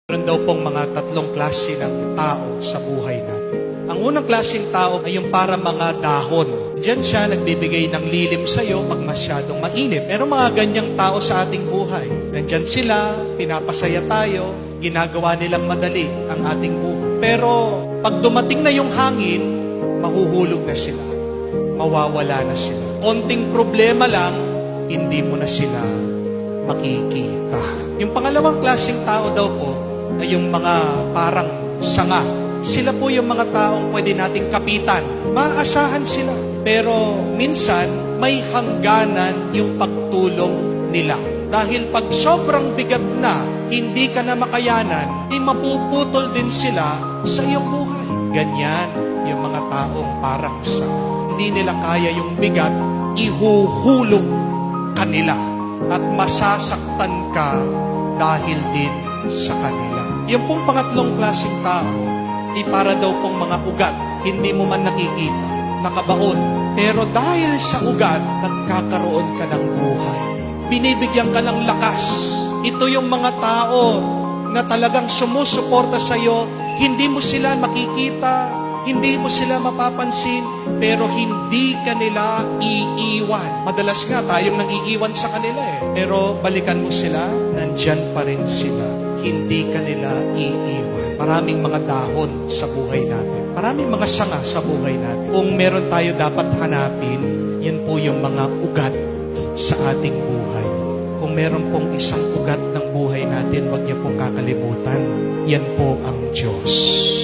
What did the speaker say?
Meron daw pong mga tatlong klase ng tao sa buhay natin. Ang unang klaseng tao ay yung para mga dahon. Diyan siya nagbibigay ng lilim sa iyo pag masyadong mainit. Pero mga ganyang tao sa ating buhay. Nandyan sila, pinapasaya tayo, ginagawa nilang madali ang ating buhay. Pero pag dumating na yung hangin, mahuhulog na sila. Mawawala na sila. Konting problema lang, hindi mo na sila makikita. Yung pangalawang klaseng tao daw po ay yung mga parang sanga. Sila po yung mga taong pwede nating kapitan. Maaasahan sila. Pero minsan, may hangganan yung pagtulong nila. Dahil pag sobrang bigat na, hindi ka na makayanan, mapuputol din sila sa iyong buhay. Ganyan yung mga taong parang sanga. Hindi nila kaya yung bigat, ihuhulog kanila. At masasaktan ka dahil din sa kanila. Yung pong pangatlong klaseng tao, ay para daw pong mga ugat, hindi mo man nakikita, nakabaon. Pero dahil sa ugat, nagkakaroon ka ng buhay. Binibigyan ka ng lakas. Ito yung mga tao na talagang sumusuporta sa iyo, hindi mo sila makikita, hindi mo sila mapapansin, pero hindi ka nila iiwan. Madalas nga tayong nang-iiwan sa kanila Pero balikan mo sila, nandyan pa rin sila. Hindi ka nila iiwan. Maraming mga dahon sa buhay natin. Maraming mga sanga sa buhay natin. Kung meron tayo dapat hanapin, yan po yung mga ugat sa ating buhay. Kung meron pong isang ugat ng buhay natin, huwag niyo pong kakalimutan. Yan po ang Diyos.